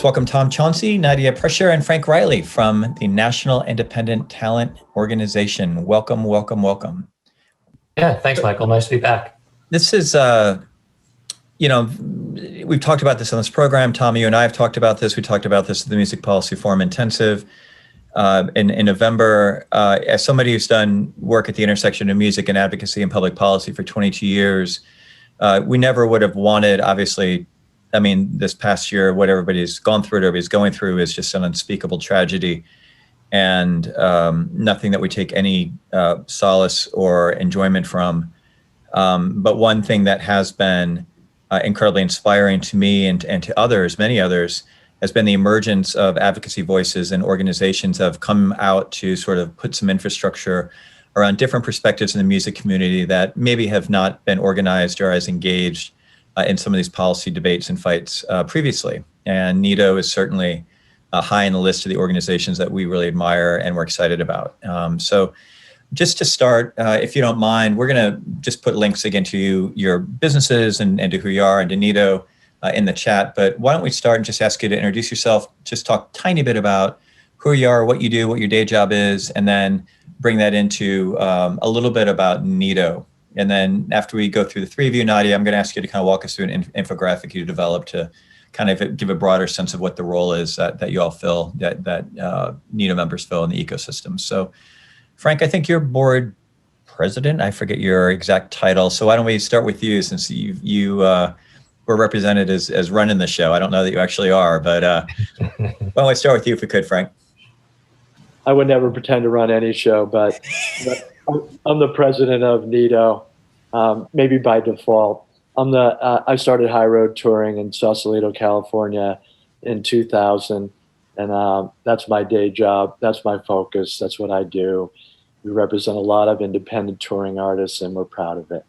Let's welcome Tom Chauncey, Nadia Prescher, and Frank Riley from the National Independent Talent Organization. Welcome, welcome, welcome. Yeah, thanks, Michael. Nice to be back. This is, we've talked about this on this program. Tom, you and I have talked about this. We talked about this at the Music Policy Forum Intensive in November. As somebody who's done work at the intersection of music and advocacy and public policy for 22 years, we never would have wanted, obviously, I mean, this past year, what everybody's gone through, what everybody's going through is just an unspeakable tragedy, and nothing that we take any solace or enjoyment from. But one thing that has been incredibly inspiring to me and to others, many others, has been the emergence of advocacy voices and organizations that have come out to sort of put some infrastructure around different perspectives in the music community that maybe have not been organized or as engaged in some of these policy debates and fights previously. And NITO is certainly high in the list of the organizations that we really admire and we're excited about. So just to start, if you don't mind, we're gonna just put links again to your businesses and to who you are and to NITO in the chat. But why don't we start and just ask you to introduce yourself, just talk a tiny bit about who you are, what you do, what your day job is, and then bring that into a little bit about NITO. And then after we go through the three of you, Nadia, I'm going to ask you to kind of walk us through an infographic you developed to kind of give a broader sense of what the role is that you all fill, that NITO members fill in the ecosystem. So Frank, I think you're board president. I forget your exact title. So why don't we start with you, since you were represented as running the show. I don't know that you actually are, but why don't we start with you if we could, Frank? I would never pretend to run any show, but I'm the president of NITO, maybe by default. I started High Road Touring in Sausalito, California in 2000, and that's my day job. That's my focus. That's what I do. We represent a lot of independent touring artists, and we're proud of it.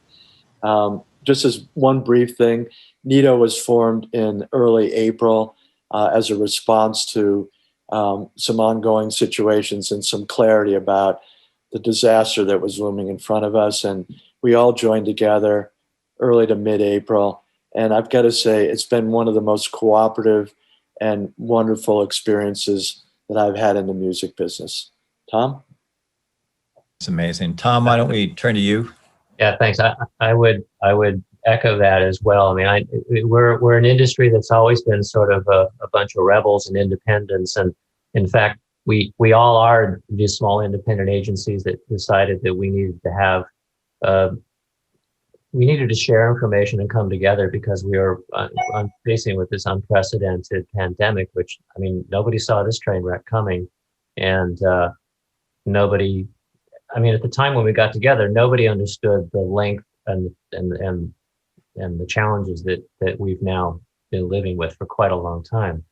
Just as one brief thing, NITO was formed in early April as a response to some ongoing situations and some clarity about the disaster that was looming in front of us. And we all joined together early to mid-April. And I've got to say, it's been one of the most cooperative and wonderful experiences that I've had in the music business. Tom? It's amazing. Tom, why don't we turn to you? Yeah, thanks. I would echo that as well. I mean, we're an industry that's always been sort of a bunch of rebels and independents, and in fact, we all are these small independent agencies that decided that we needed to share information and come together because we are facing with this unprecedented pandemic, which, I mean, nobody saw this train wreck coming, and nobody. I mean, at the time when we got together, nobody understood the length and the challenges that we've now been living with for quite a long time.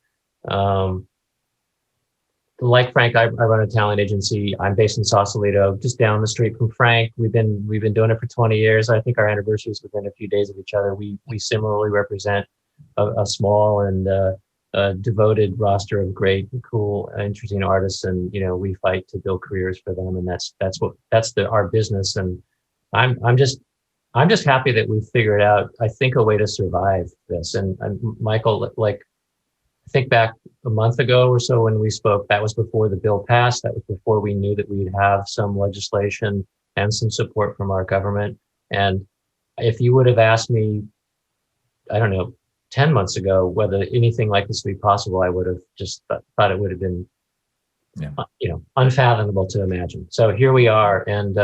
Like Frank, I run a talent agency. I'm based in Sausalito, just down the street from Frank. We've been doing it for 20 years. I think our anniversary is within a few days of each other. We similarly represent a small and devoted roster of great, cool, interesting artists, and we fight to build careers for them, and that's our business. And I'm just happy that we figured out, I think, a way to survive this. And Michael, like, I think back a month ago or so when we spoke, that was before the bill passed. That was before we knew that we'd have some legislation and some support from our government. And if you would have asked me, I don't know, 10 months ago, whether anything like this would be possible, I would have just thought it would have been, unfathomable to imagine. So here we are, and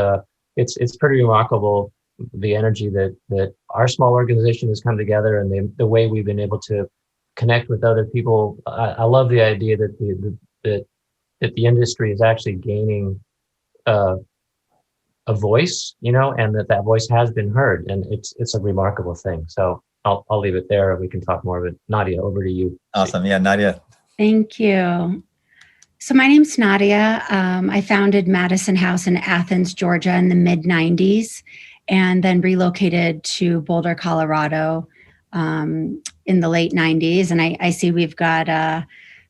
it's pretty remarkable, the energy that our small organization has come together, and the way we've been able to connect with other people. I love the idea that the industry is actually gaining a voice, and that voice has been heard, and it's a remarkable thing. So I'll leave it there, and we can talk more of it. Nadia, over to you. Awesome. Yeah, Nadia. Thank you. So my name's Nadia. I founded Madison House in Athens, Georgia in the mid-90s, and then relocated to Boulder, Colorado in the late 90s. And I see we've got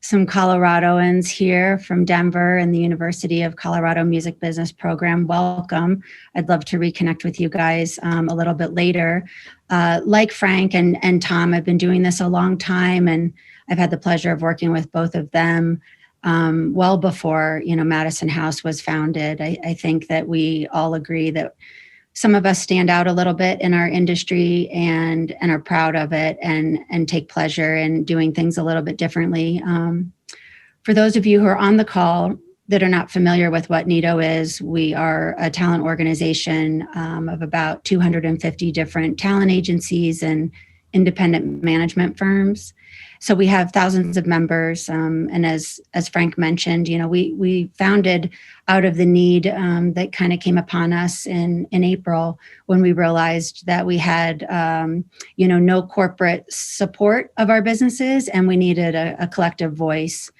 some Coloradoans here from Denver and the University of Colorado Music Business Program. Welcome. I'd love to reconnect with you guys a little bit later. Like Frank and Tom, I've been doing this a long time, and I've had the pleasure of working with both of them well before, Madison House was founded. I think that we all agree that some of us stand out a little bit in our industry and are proud of it and take pleasure in doing things a little bit differently. For those of you who are on the call that are not familiar with what NITO is, we are a talent organization of about 250 different talent agencies and independent management firms. So we have thousands of members, and as Frank mentioned, we founded out of the need that kind of came upon us in April when we realized that we had no corporate support of our businesses, and we needed a collective voice,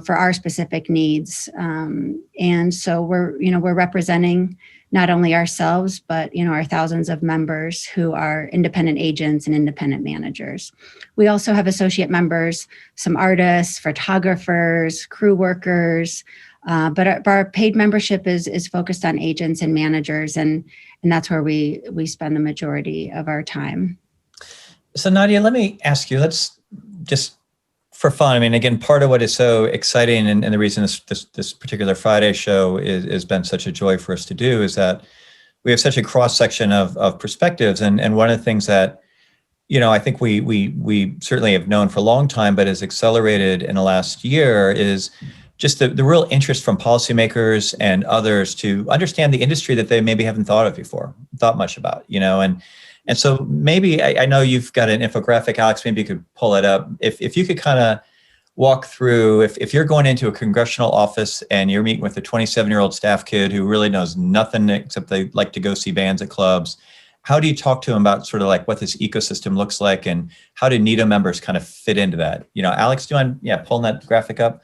for our specific needs. And so we're representing not only ourselves, but our thousands of members who are independent agents and independent managers. We also have associate members, some artists, photographers, crew workers, but our paid membership is focused on agents and managers, and that's where we spend the majority of our time. So Nadia, let me ask you, let's just for fun, I mean, again, part of what is so exciting and the reason this particular Friday show has been such a joy for us to do is that we have such a cross section of perspectives. And one of the things that, I think we certainly have known for a long time, but has accelerated in the last year is just the real interest from policymakers and others to understand the industry that they maybe haven't thought much about, And so maybe, I know you've got an infographic, Alex, maybe you could pull it up. If you could kind of walk through, if you're going into a congressional office and you're meeting with a 27-year-old staff kid who really knows nothing except they like to go see bands at clubs, how do you talk to them about sort of like what this ecosystem looks like and how do NITO members kind of fit into that? Alex, do you mind, pulling that graphic up?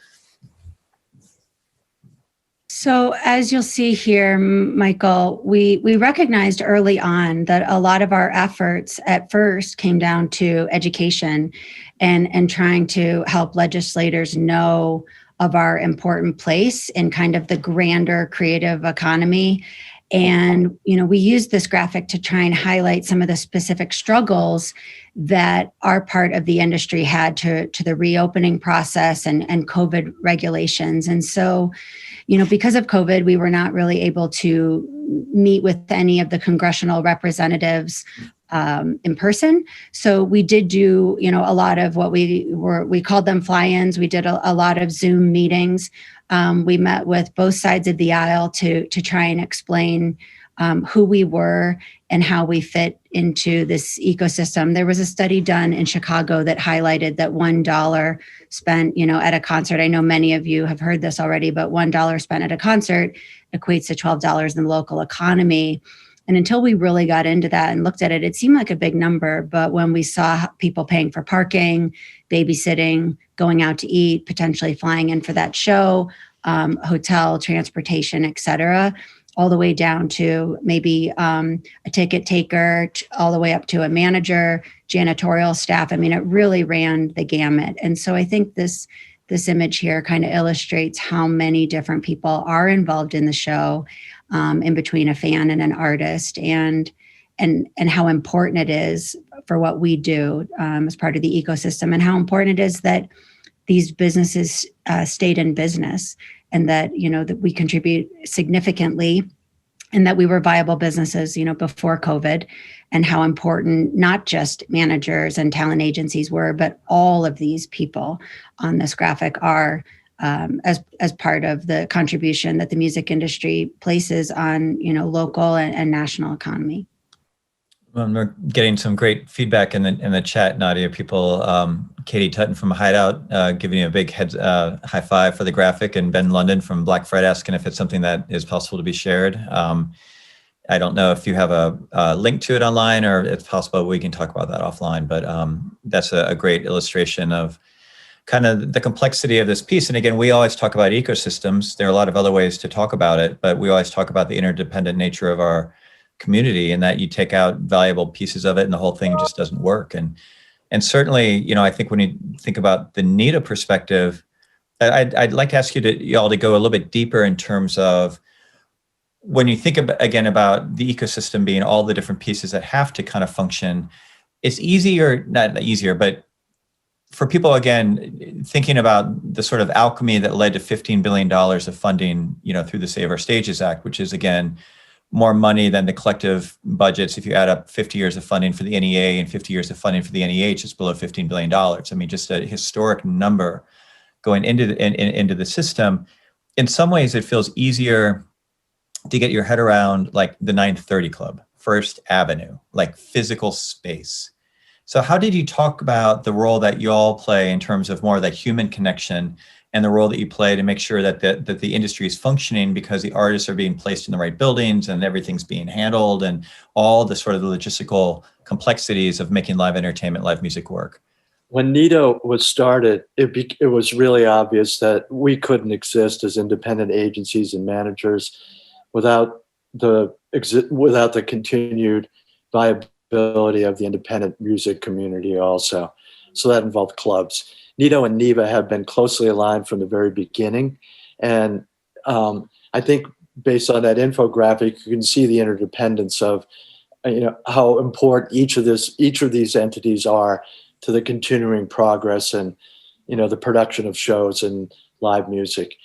So as you'll see here, Michael, we recognized early on that a lot of our efforts at first came down to education and trying to help legislators know of our important place in kind of the grander creative economy. And, we used this graphic to try and highlight some of the specific struggles that our part of the industry had to the reopening process and COVID regulations. And so, because of COVID, we were not really able to meet with any of the congressional representatives in person. So we did do, a lot of what we called them fly-ins. We did a lot of Zoom meetings. We met with both sides of the aisle to try and explain who we were and how we fit into this ecosystem. There was a study done in Chicago that highlighted that $1 spent, at a concert. I know many of you have heard this already, but $1 spent at a concert equates to $12 in the local economy. And until we really got into that and looked at it, it seemed like a big number. But when we saw people paying for parking, babysitting, going out to eat, potentially flying in for that show, hotel, transportation, et cetera, all the way down to maybe a ticket taker, all the way up to a manager, janitorial staff. I mean, it really ran the gamut. And so I think this image here kind of illustrates how many different people are involved in the show, in between a fan and an artist, and how important it is for what we do as part of the ecosystem, and how important it is that these businesses stayed in business, and that that we contribute significantly, and that we were viable businesses before COVID, and how important not just managers and talent agencies were, but all of these people on this graphic are as part of the contribution that the music industry places on local and national economy. Well, we're getting some great feedback in the chat, Nadia. People, Katie Tutton from Hideout giving you a big high five for the graphic, and Ben London from Black Friday asking if it's something that is possible to be shared. I don't know if you have a link to it online, or it's possible we can talk about that offline, but that's a great illustration of kind of the complexity of this piece. And again, we always talk about ecosystems. There are a lot of other ways to talk about it, but we always talk about the interdependent nature of our community, and that you take out valuable pieces of it and the whole thing just doesn't work. And certainly, I think when you think about the NITO perspective, I'd like to ask y'all to go a little bit deeper in terms of when you think about the ecosystem being all the different pieces that have to kind of function. It's easier, not easier, but for people, again, thinking about the sort of alchemy that led to $15 billion of funding, through the Save Our Stages Act, which is, again, more money than the collective budgets. If you add up 50 years of funding for the NEA and 50 years of funding for the NEH, it's below $15 billion. I mean, just a historic number going into the system. In some ways, it feels easier to get your head around, like the 930 Club, First Avenue, like physical space. So how did you talk about the role that you all play in terms of more of that human connection, and the role that you play to make sure that the industry is functioning because the artists are being placed in the right buildings and everything's being handled, and all the sort of the logistical complexities of making live entertainment, live music work? When NITO was started, it was really obvious that we couldn't exist as independent agencies and managers without the continued viability of the independent music community also. So that involved clubs. NITO and NIVA have been closely aligned from the very beginning. And I think based on that infographic, you can see the interdependence of how important each of these entities are to the continuing progress and the production of shows and live music.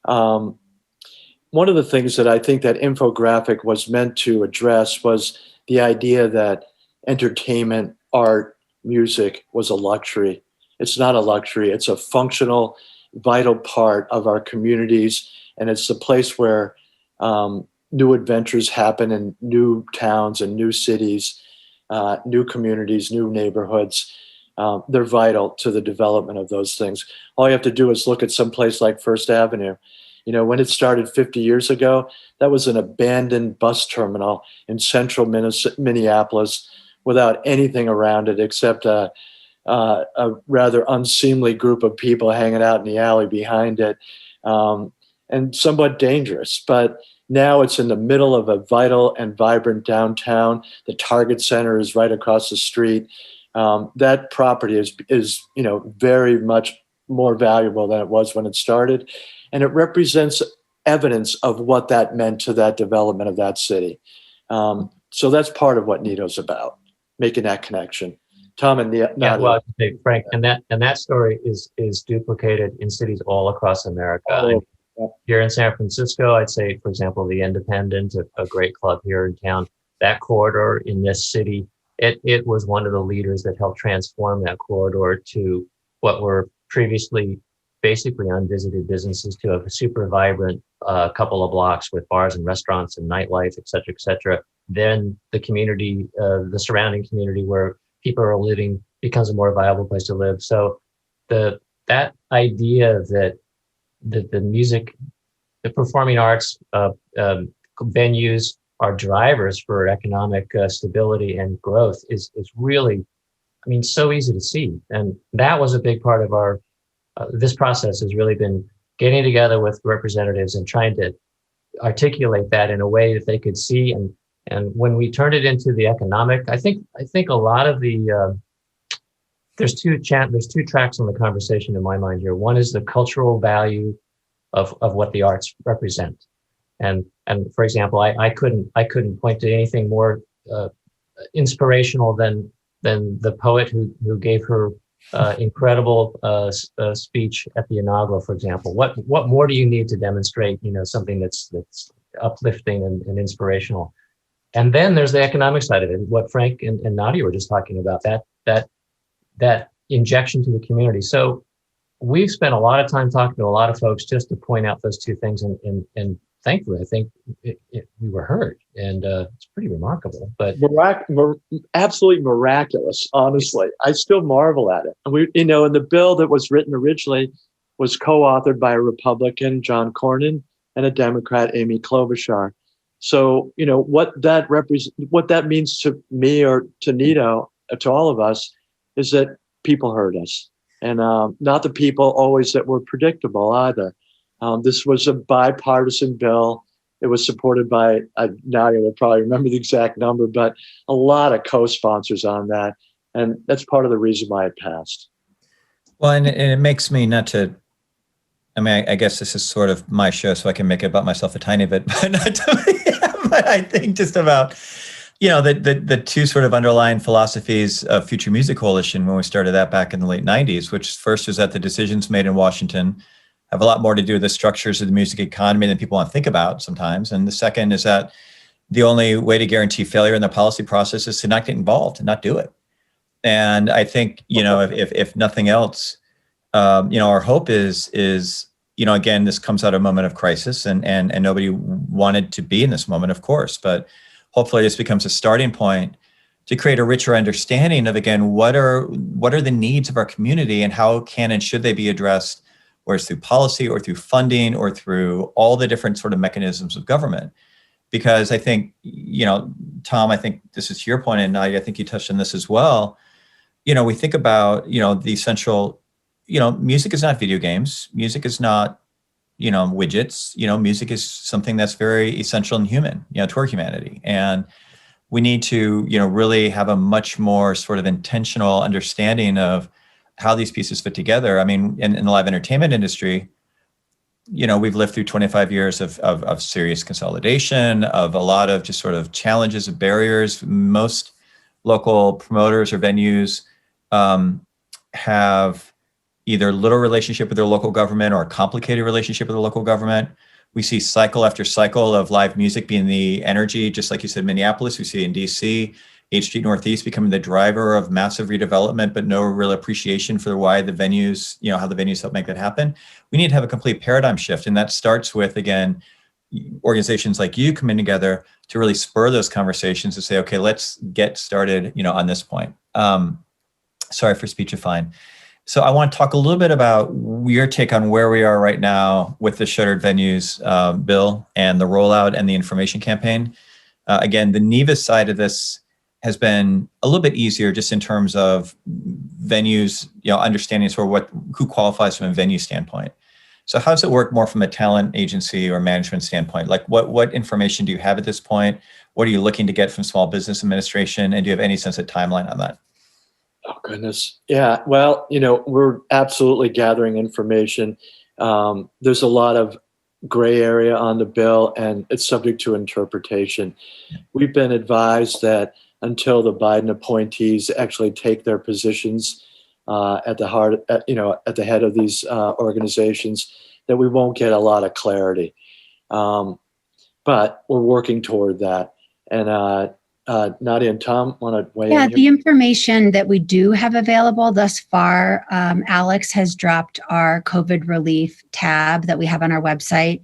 One of the things that I think that infographic was meant to address was the idea that entertainment, art, music was a luxury. It's not a luxury. It's a functional, vital part of our communities, and it's the place where new adventures happen in new towns and new cities, new communities, new neighborhoods. They're vital to the development of those things. All you have to do is look at some place like First Avenue. When it started 50 years ago, that was an abandoned bus terminal in central Minneapolis without anything around it except a rather unseemly group of people hanging out in the alley behind it, and somewhat dangerous. But now it's in the middle of a vital and vibrant downtown. The Target Center is right across the street. That property is very much more valuable than it was when it started. And it represents evidence of what that meant to that development of that city. So that's part of what NITO's about, making that connection. Tom and Nadia. Yeah, well, Frank, and that story is duplicated in cities all across America. Oh, here in San Francisco, I'd say, for example, the Independent, a great club here in town, that corridor in this city, it was one of the leaders that helped transform that corridor to what were previously basically unvisited businesses to a super vibrant couple of blocks with bars and restaurants and nightlife, et cetera, et cetera. Then the community, the surrounding community where people are living becomes a more viable place to live. So that idea that the music, the performing arts venues are drivers for economic stability and growth is really, so easy to see. And that was a big part of our this process has really been getting together with representatives and trying to articulate that in a way that they could see. And when we turned it into the economic, I think a lot of the there's two tracks on the conversation in my mind here. One is the cultural value of what the arts represent, and for example, I couldn't point to anything more inspirational than the poet who gave her incredible speech at the inaugural, for example. What more do you need to demonstrate, something that's uplifting and inspirational? And then there's the economic side of it. What Frank and Nadia were just talking about, that injection to the community. So we've spent a lot of time talking to a lot of folks just to point out those two things, and thankfully, I think we were heard, and it's pretty remarkable. But absolutely miraculous, honestly. I still marvel at it. And and the bill that was written originally was co-authored by a Republican, John Cornyn, and a Democrat, Amy Klobuchar. So, what that means to me or to NITO, to all of us, is that people heard us, and not the people always that were predictable either. This was a bipartisan bill. It was supported by, Nadia will probably remember the exact number, but a lot of co-sponsors on that. And that's part of the reason why it passed. Well, and it makes me I guess this is sort of my show, so I can make it about myself a tiny bit, but not to, but I think just about the two sort of underlying philosophies of Future Music Coalition when we started that back in the late 90s, which first is that the decisions made in Washington have a lot more to do with the structures of the music economy than people want to think about sometimes. And the second is that the only way to guarantee failure in the policy process is to not get involved and not do it. And I think, if nothing else, our hope is, again, this comes out of a moment of crisis and nobody wanted to be in this moment, of course, but hopefully this becomes a starting point to create a richer understanding of, again, what are the needs of our community and how can and should they be addressed, whether it's through policy or through funding or through all the different sort of mechanisms of government. Because I think, Tom, I think this is your point, and Nadia, I think you touched on this as well. We think about, the essential, music is not video games. Music is not, widgets. Music is something that's very essential and human, to our humanity. And we need to, really have a much more sort of intentional understanding of how these pieces fit together. I mean, in the live entertainment industry, we've lived through 25 years of serious consolidation, of a lot of just sort of challenges, of barriers. Most local promoters or venues have either little relationship with their local government or a complicated relationship with the local government. We see cycle after cycle of live music being the energy, just like you said, Minneapolis, we see in DC, H Street Northeast becoming the driver of massive redevelopment, but no real appreciation for why the venues, how the venues help make that happen. We need to have a complete paradigm shift. And that starts with, again, organizations like you coming together to really spur those conversations to say, okay, let's get started, on this point. Sorry for speechifying. So I want to talk a little bit about your take on where we are right now with the Shuttered Venues bill and the rollout and the information campaign. Again, the NIVA side of this has been a little bit easier just in terms of venues, understanding sort of who qualifies from a venue standpoint. So how does it work more from a talent agency or management standpoint? Like what information do you have at this point? What are you looking to get from Small Business Administration? And do you have any sense of timeline on that? Oh, goodness. Yeah. Well, we're absolutely gathering information. There's a lot of gray area on the bill, and it's subject to interpretation. We've been advised that until the Biden appointees actually take their positions at the head of these organizations, that we won't get a lot of clarity. But we're working toward that. And Nadia and Tom want to weigh in? Yeah, here? the information that we do have available thus far, Alex has dropped our COVID relief tab that we have on our website.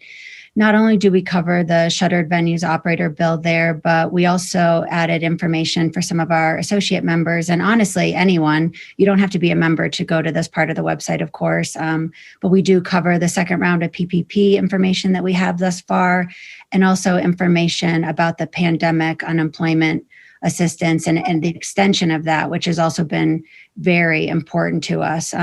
Not only do we cover the Shuttered Venues Operator Bill there, but we also added information for some of our associate members. And honestly, anyone, you don't have to be a member to go to this part of the website, of course. But we do cover the second round of PPP information that we have thus far, and also information about the pandemic unemployment assistance and the extension of that, which has also been very important to us.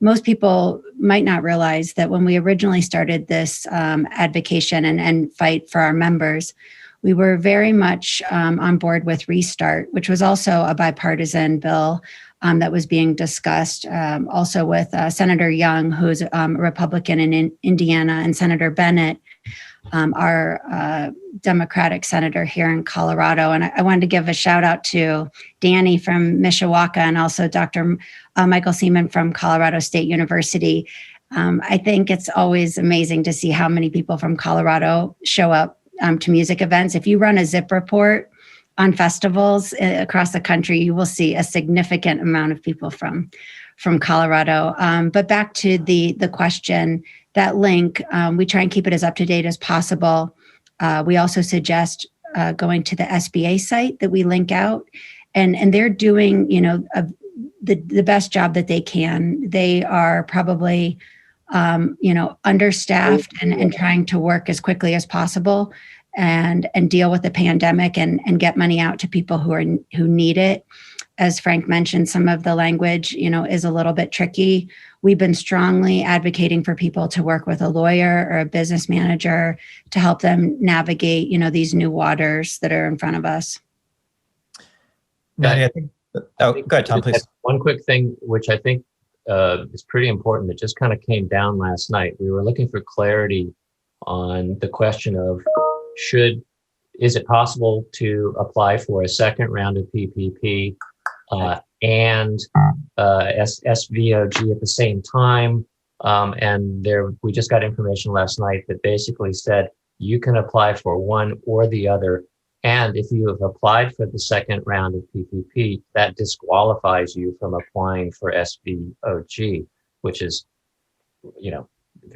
Most people might not realize that when we originally started this advocation and fight for our members, we were very much on board with Restart, which was also a bipartisan bill that was being discussed, also with Senator Young, who's a Republican in Indiana, and Senator Bennett, our Democratic senator here in Colorado. And I wanted to give a shout out to Danny from Mishawaka and also Dr. Michael Seaman from Colorado State University. I think it's always amazing to see how many people from Colorado show up to music events. If you run a zip report on festivals across the country, you will see a significant amount of people from Colorado. But back to the question, that link, we try and keep it as up to date as possible. We also suggest going to the SBA site that we link out, and they're doing, the best job that they can. They are probably, understaffed and trying to work as quickly as possible and deal with the pandemic and get money out to people who need it. As Frank mentioned, some of the language, is a little bit tricky. We've been strongly advocating for people to work with a lawyer or a business manager to help them navigate, these new waters that are in front of us. Nadia, go ahead, Tom, please. One quick thing, which I think is pretty important, that just kind of came down last night. We were looking for clarity on the question of should is it possible to apply for a second round of PPP and SVOG at the same time? And we just got information last night that basically said you can apply for one or the other. And if you have applied for the second round of PPP, that disqualifies you from applying for SVOG, which is,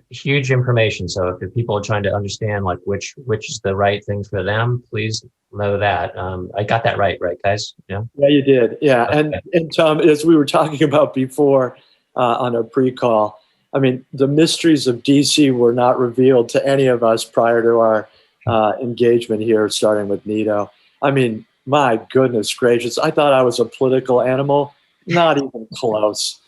huge information. So if people are trying to understand like which is the right thing for them, please know that. I got that right, guys? Yeah. Yeah, you did. Yeah. Okay. And Tom, as we were talking about before on a pre-call, I mean, the mysteries of DC were not revealed to any of us prior to our engagement here, starting with NITO. I mean, my goodness gracious, I thought I was a political animal. Not even close.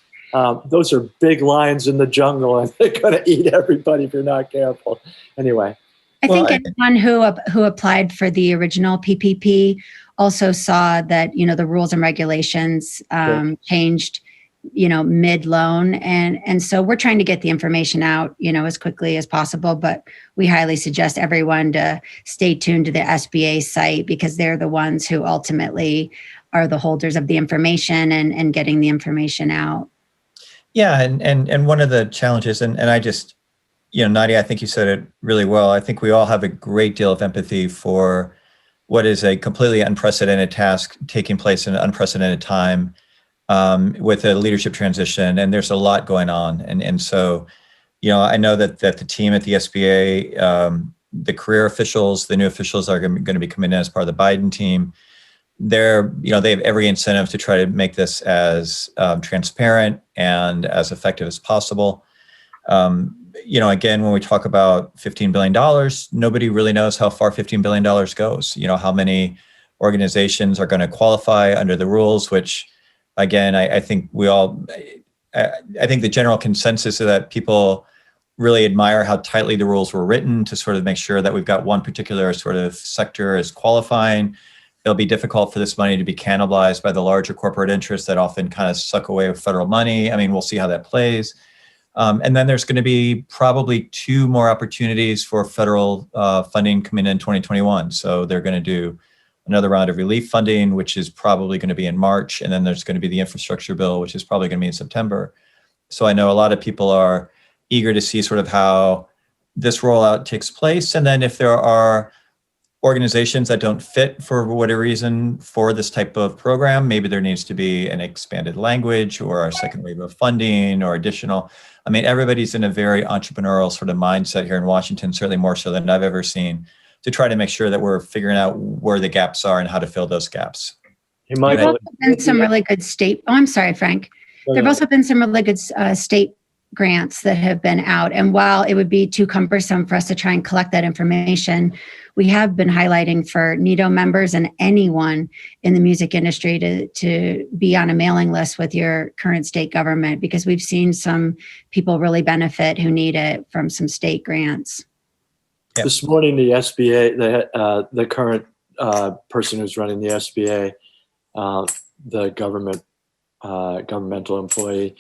Those are big lions in the jungle, and they're going to eat everybody if you're not careful. Anyway. I think anyone who applied for the original PPP also saw that, the rules and regulations changed, mid-loan. And so we're trying to get the information out, as quickly as possible, but we highly suggest everyone to stay tuned to the SBA site because they're the ones who ultimately are the holders of the information and getting the information out. Yeah, and one of the challenges, and I just, Nadia, I think you said it really well. I think we all have a great deal of empathy for what is a completely unprecedented task taking place in an unprecedented time with a leadership transition, and there's a lot going on. And so, I know that the team at the SBA, the career officials, the new officials are going to be coming in as part of the Biden team. They have every incentive to try to make this as transparent and as effective as possible. Again, when we talk about $15 billion, nobody really knows how far $15 billion goes. How many organizations are going to qualify under the rules, which, again, I think I think the general consensus is that people really admire how tightly the rules were written to sort of make sure that we've got one particular sort of sector as qualifying. It'll be difficult for this money to be cannibalized by the larger corporate interests that often kind of suck away with federal money. I mean, we'll see how that plays. And then there's going to be probably 2 more opportunities for federal funding coming in 2021. So they're going to do another round of relief funding, which is probably going to be in March. And then there's going to be the infrastructure bill, which is probably going to be in September. So I know a lot of people are eager to see sort of how this rollout takes place. And then if there are organizations that don't fit for whatever reason for this type of program, maybe there needs to be an expanded language or a second wave of funding or additional. I mean, everybody's in a very entrepreneurial sort of mindset here in Washington, certainly more so than I've ever seen, to try to make sure that we're figuring out where the gaps are and how to fill those gaps. Hey, Michael, there have also been some really good state. Oh, I'm sorry, Frank. There have also been some really good state grants that have been out. And while it would be too cumbersome for us to try and collect that information, we have been highlighting for NITO members and anyone in the music industry to be on a mailing list with your current state government, because we've seen some people really benefit who need it from some state grants. Yep. This morning, the SBA, the current person who's running the SBA, the governmental employee,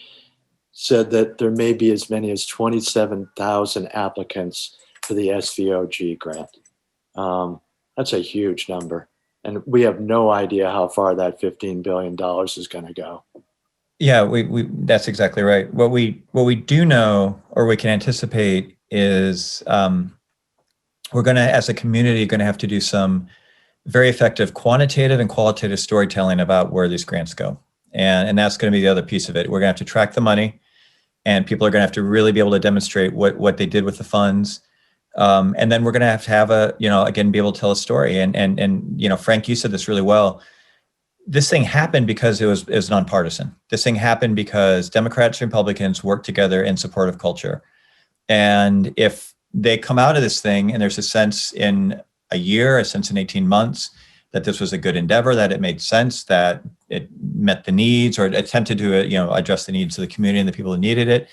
said that there may be as many as 27,000 applicants for the SVOG grant. That's a huge number. And we have no idea how far that $15 billion is going to go. Yeah, that's exactly right. What we do know, or we can anticipate, is we're going to, as a community, going to have to do some very effective quantitative and qualitative storytelling about where these grants go. And that's going to be the other piece of it. We're going to have to track the money, and people are going to have to really be able to demonstrate what they did with the funds. And then we're going to have again, be able to tell a story. And Frank, you said this really well. This thing happened because it was nonpartisan. This thing happened because Democrats and Republicans worked together in support of culture. And if they come out of this thing and there's a sense in a year, a sense in 18 months, that this was a good endeavor, that it made sense, that it met the needs or attempted to address the needs of the community and the people who needed it,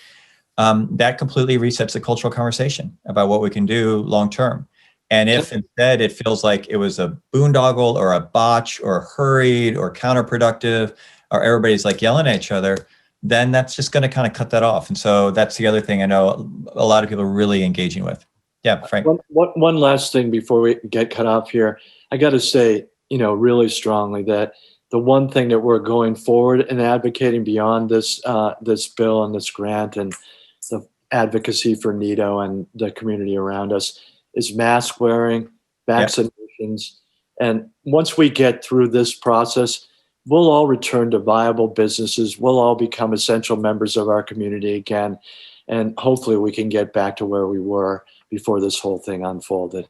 that completely resets the cultural conversation about what we can do long term. And if instead it feels like it was a boondoggle or a botch or hurried or counterproductive, or everybody's like yelling at each other, then that's just going to kind of cut that off. And so that's the other thing I know a lot of people are really engaging with. Yeah, Frank. One last thing before we get cut off here. I got to say, really strongly that the one thing that we're going forward and advocating beyond this this bill and this grant and the advocacy for NITO and the community around us is mask wearing, vaccinations. And once we get through this process, we'll all return to viable businesses. We'll all become essential members of our community again. And hopefully we can get back to where we were before this whole thing unfolded.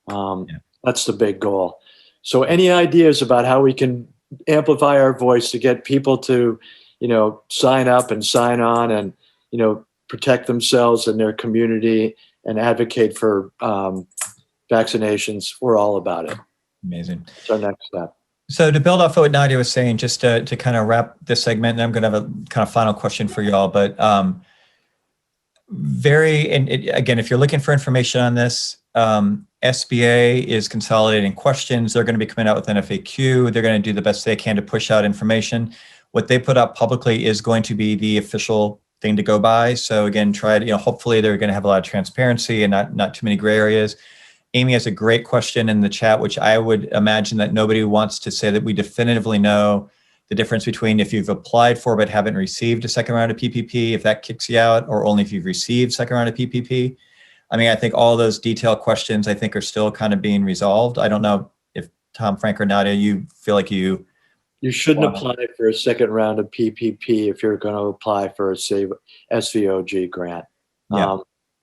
That's the big goal. So any ideas about how we can amplify our voice to get people to, sign up and sign on and, protect themselves and their community and advocate for vaccinations, we're all about it. Amazing. It's our next step. So to build off of what Nadia was saying, just to kind of wrap this segment, and I'm going to have a kind of final question for y'all, but again, if you're looking for information on this, SBA is consolidating questions. They're going to be coming out with an FAQ. They're going to do the best they can to push out information. What they put out publicly is going to be the official thing to go by. So again, hopefully they're going to have a lot of transparency and not too many gray areas. Amy has a great question in the chat, which I would imagine that nobody wants to say that we definitively know the difference between if you've applied for but haven't received a second round of PPP, if that kicks you out, or only if you've received second round of PPP. I mean, I think all those detailed questions I think are still kind of being resolved. I don't know if Tom, Frank, or Nadia, you feel like you shouldn't apply for a second round of PPP if you're going to apply for a SVOG grant. Yeah.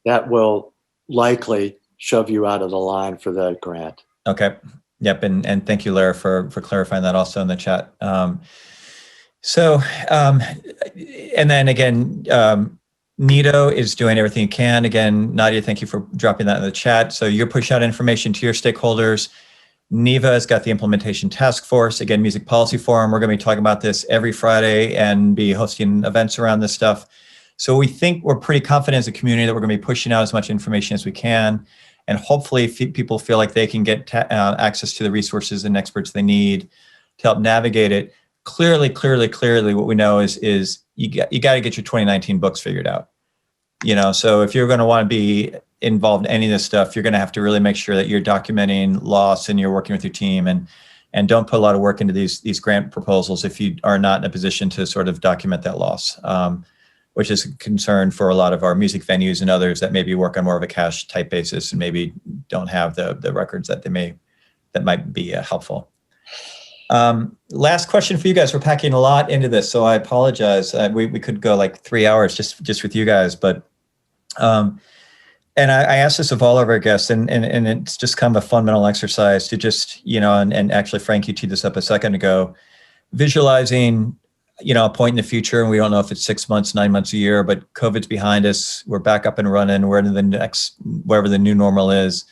That will likely shove you out of the line for that grant. Okay. Yep. And thank you, Lara, for clarifying that also in the chat. And then again, NITO is doing everything it can. Again, Nadia, thank you for dropping that in the chat. So you're pushing out information to your stakeholders. NEVA has got the implementation task force. Again, Music Policy Forum. We're going to be talking about this every Friday and be hosting events around this stuff. So we think we're pretty confident as a community that we're going to be pushing out as much information as we can. And hopefully people feel like they can get access to the resources and experts they need to help navigate it. Clearly, what we know is you got to get your 2019 books figured out. So if you're going to want to be involved in any of this stuff, you're going to have to really make sure that you're documenting loss and you're working with your team and don't put a lot of work into these grant proposals if you are not in a position to sort of document that loss, which is a concern for a lot of our music venues and others that maybe work on more of a cash type basis and maybe don't have the records that might be helpful. Last question for you guys. We're packing a lot into this, so I apologize. We could go like 3 hours just with you guys, but and I asked this of all of our guests, and it's just kind of a fundamental exercise to just, and actually, Frank, you teed this up a second ago, visualizing, a point in the future, and we don't know if it's 6 months, 9 months, a year, but COVID's behind us. We're back up and running. We're into the next, wherever the new normal is.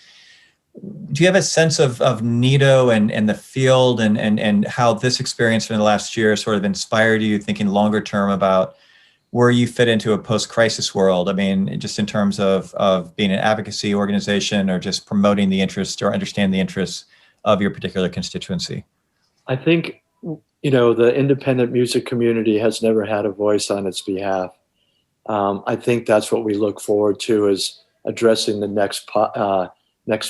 Do you have a sense of NITO and the field and how this experience in the last year sort of inspired you thinking longer term about where you fit into a post-crisis world? I mean, just in terms of being an advocacy organization or just promoting the interests or understand the interests of your particular constituency? I think, the independent music community has never had a voice on its behalf. I think that's what we look forward to, is addressing the next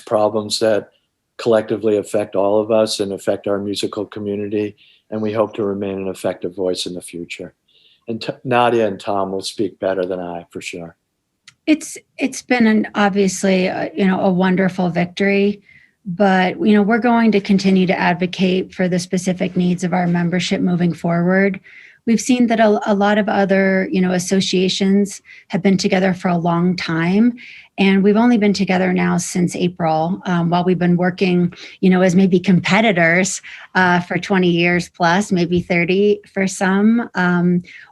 problems that collectively affect all of us and affect our musical community. And we hope to remain an effective voice in the future. And Nadia and Tom will speak better than I, for sure. It's been obviously a wonderful victory, but we're going to continue to advocate for the specific needs of our membership moving forward. We've seen that a lot of other associations have been together for a long time, and we've only been together now since April, while we've been working as maybe competitors for 20 years plus, maybe 30 for some.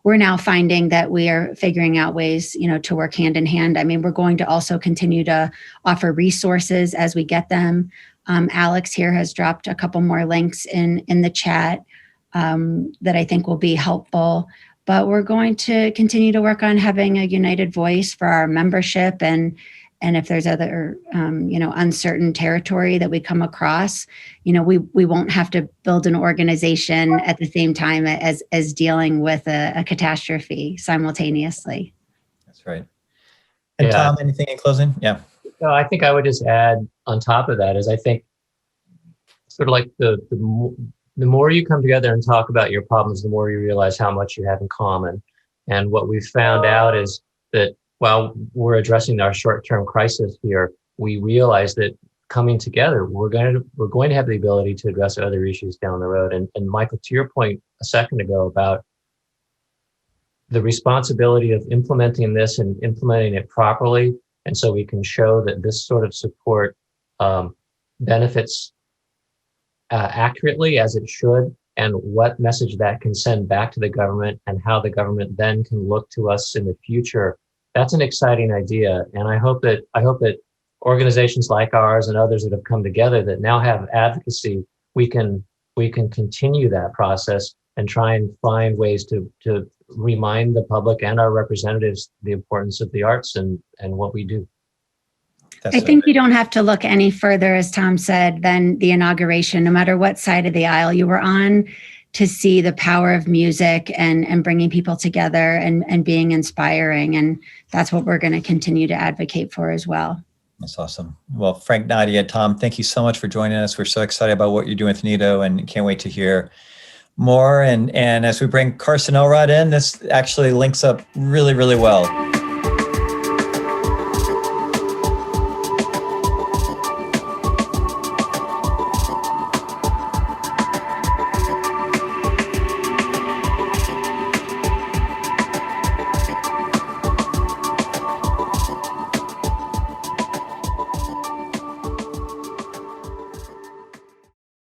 We're now finding that we are figuring out ways to work hand in hand. I mean, we're going to also continue to offer resources as we get them. Alex here has dropped a couple more links in the chat that I think will be helpful. But we're going to continue to work on having a united voice for our membership, and if there's other uncertain territory that we come across, we won't have to build an organization at the same time as dealing with a catastrophe simultaneously. That's right. And Tom, anything in closing? Yeah. I think I would just add on top of that is I think sort of like the more you come together and talk about your problems, the more you realize how much you have in common. And what we've found out is that while we're addressing our short-term crisis here, we realize that coming together, we're going to have the ability to address other issues down the road. And Michael, to your point a second ago about the responsibility of implementing this and implementing it properly, and so we can show that this sort of support benefits accurately as it should, and what message that can send back to the government, and how the government then can look to us in the future. That's an exciting idea, and I hope that organizations like ours and others that have come together that now have advocacy, we can continue that process and try and find ways to remind the public and our representatives the importance of the arts and what we do. I think you don't have to look any further, as Tom said, than the inauguration, no matter what side of the aisle you were on, to see the power of music and bringing people together and being inspiring. And that's what we're going to continue to advocate for as well. That's awesome. Well, Frank, Nadia, Tom, thank you so much for joining us. We're so excited about what you're doing with NITO and can't wait to hear more. And as we bring Carson Elrod in, this actually links up really, really well.